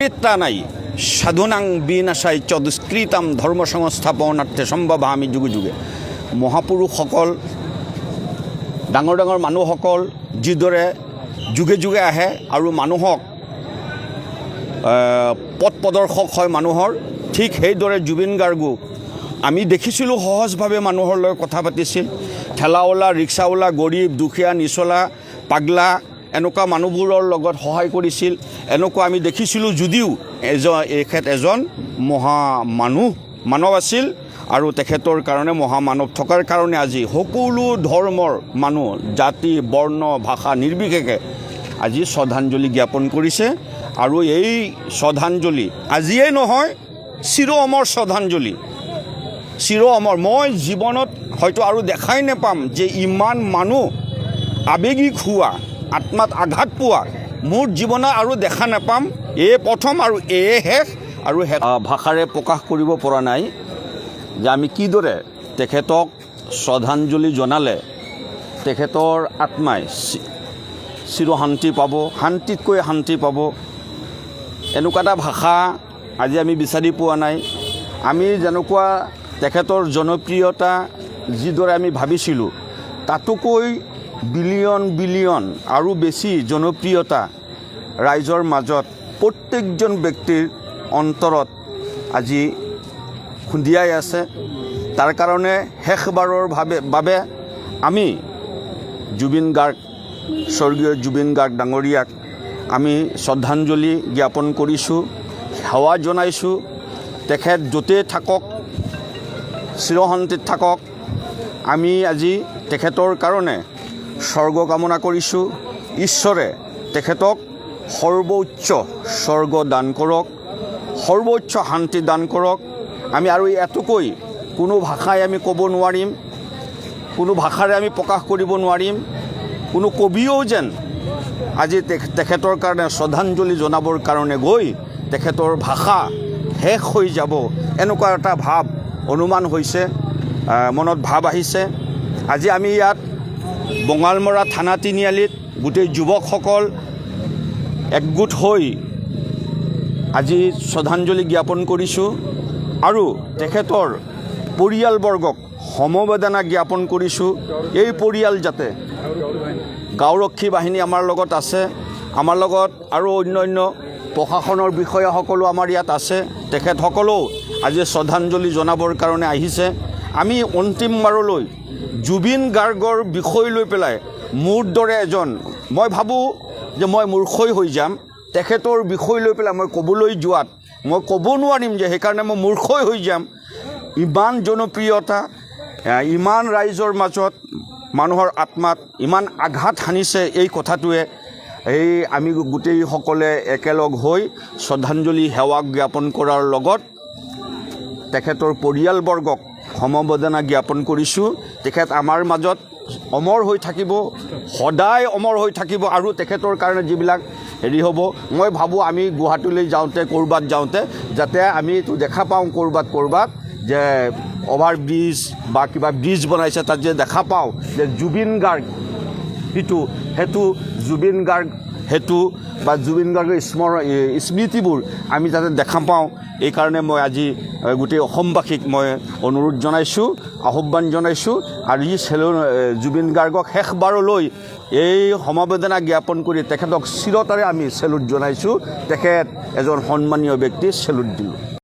নাই সাধুনাং বিনাশাই চ দুষ্কৃতাম ধৰ্ম সংস্থাপনাৰ্থে সম্ভৱামি যুগে যুগে। মহাপুৰুষসকল ডাঙৰ ডাঙৰ মানুহসকল যিদৰে যুগে যুগে আহে আৰু মানুহক পথ প্ৰদৰ্শক হয় মানুহৰ, ঠিক সেইদৰে জুবিন গাৰ্গো আমি দেখিছিলোঁ সহজভাৱে মানুহৰ লগত কথা পাতিছিল। ঠেলাৱালা, ৰিক্সাৱালা, গৰীব, দুখীয়া, নিচলা, পাগলা এনেকুৱা মানুহবোৰৰ লগত সহায় কৰিছিল। এনেকুৱা আমি দেখিছিলোঁ যদিও এখেত এজন মানৱ আছিল আৰু তেখেতৰ কাৰণে মহামানৱ থকাৰ কাৰণে আজি সকলো ধৰ্মৰ মানুহ, জাতি, বৰ্ণ, ভাষা নিৰ্বিশেষে আজি শ্ৰদ্ধাঞ্জলি জ্ঞাপন কৰিছে। আৰু এই শ্ৰদ্ধাঞ্জলি আজিয়েই নহয়, চিৰ অমৰ শ্ৰদ্ধাঞ্জলি, চিৰ অমৰ। মই জীৱনত হয়তো আৰু দেখাই নাপাম যে ইমান মানুহ আৱেগিক হোৱা, আত্মাত আঘাত পোৱা মোৰ জীৱনত আৰু দেখা নাপাম। এই প্ৰথম আৰু এয়ে শেষ। আৰু ভাষাৰে প্ৰকাশ কৰিব পৰা নাই যে আমি কিদৰে তেখেতক শ্ৰদ্ধাঞ্জলি জনালে তেখেতৰ আত্মাই চিৰশান্তি পাব, শান্তিতকৈ শান্তি পাব। এনেকুৱা এটা ভাষা আজি আমি বিচাৰি পোৱা নাই। আমি যেনেকুৱা তেখেতৰ জনপ্ৰিয়তা যিদৰে আমি ভাবিছিলোঁ তাতোকৈ বিলিয়ন বিলিয়ন আৰু বেছি জনপ্ৰিয়তা ৰাইজৰ মাজত প্ৰত্যেকজন ব্যক্তিৰ অন্তৰত আজি খুন্দিয়াই আছে। তাৰ কাৰণে শেষবাৰৰ বাবে আমি জুবিন গাৰ্গ, স্বৰ্গীয় জুবিন গাৰ্গ ডাঙৰীয়াক আমি শ্ৰদ্ধাঞ্জলি জ্ঞাপন কৰিছোঁ, সেৱা জনাইছোঁ। তেখেত য'তেই থাকক, চিৰশান্তিত থাকক। আমি আজি তেখেতৰ কাৰণে স্বৰ্গ কামনা কৰিছোঁ। ঈশ্বৰে তেখেতক সৰ্বোচ্চ স্বৰ্গ দান কৰক, সৰ্বোচ্চ শান্তি দান কৰক। আমি আৰু এটুকৈ কোনো ভাষাই আমি ক'ব নোৱাৰিম, কোনো ভাষাৰে আমি প্ৰকাশ কৰিব নোৱাৰিম। কোনো কবিও যেন আজি তেখেতৰ কাৰণে শ্ৰদ্ধাঞ্জলি জনাবৰ কাৰণে গৈ তেখেতৰ ভাষা শেষ হৈ যাব, এনেকুৱা এটা ভাৱ অনুমান হৈছে, মনত ভাৱ আহিছে। আজি আমি ইয়াত বঙালমৰা থানা তিনিআলিত গোটেই যুৱকসকল একগোট হৈ আজি শ্ৰদ্ধাঞ্জলি জ্ঞাপন কৰিছোঁ আৰু তেখেতৰ পৰিয়ালবৰ্গক সমবেদনা জ্ঞাপন কৰিছোঁ। এই পৰিয়াল যাতে, গাঁওৰক্ষী বাহিনী আমাৰ লগত আছে, আমাৰ লগত আৰু অন্যান্য প্ৰশাসনৰ বিষয়াসকলো আমাৰ ইয়াত আছে। তেখেতসকলেও আজি শ্ৰদ্ধাঞ্জলি জনাবৰ কাৰণে আহিছে। আমি অন্তিমবাৰলৈ জুবিন গাৰ্গৰ বিষয় লৈ পেলাই মোৰ দৰে এজন, মই ভাবোঁ যে মই মূৰ্খই হৈ যাম তেখেতৰ বিষয় লৈ পেলাই মই ক'বলৈ যোৱাত। মই ক'ব নোৱাৰিম যে সেইকাৰণে মই মূৰ্খই হৈ যাম। ইমান জনপ্ৰিয়তা, ইমান ৰাইজৰ মাজত মানুহৰ আত্মাত ইমান আঘাত সানিছে এই কথাটোৱে। আমি গোটেইসকলে একেলগ হৈ শ্ৰদ্ধাঞ্জলি সেৱা জ্ঞাপন কৰাৰ লগত তেখেতৰ পৰিয়ালবৰ্গক সমবেদনা জ্ঞাপন কৰিছোঁ। তেখেত আমাৰ মাজত অমৰ হৈ থাকিব, সদায় অমৰ হৈ থাকিব। আৰু তেখেতৰ কাৰণে যিবিলাক হ'ব, মই ভাবোঁ আমি গুৱাহাটীলৈ যাওঁতে, ক'ৰবাত যাওঁতে যাতে আমি এইটো দেখা পাওঁ ক'ৰবাত যে অভাৰ ব্ৰিজ বা কিবা ব্ৰিজ বনাইছে, তাত যে দেখা পাওঁ যে জুবিন গাৰ্গ সেইটো জুবিন গাৰ্গ বা জুবিন গাৰ্গৰ স্মৃতিবোৰ আমি যাতে দেখা পাওঁ। এইকাৰণে মই আজি গোটেই অসমবাসীক মই অনুৰোধ জনাইছোঁ, আহ্বান জনাইছোঁ। আৰু জুবিন গাৰ্গক শেষবাৰলৈ এই সমবেদনা জ্ঞাপন কৰি তেখেতক চিৰতাৰে আমি চেলুট জনাইছোঁ। তেখেত এজন সন্মানীয় ব্যক্তি, চেলুট দিলোঁ।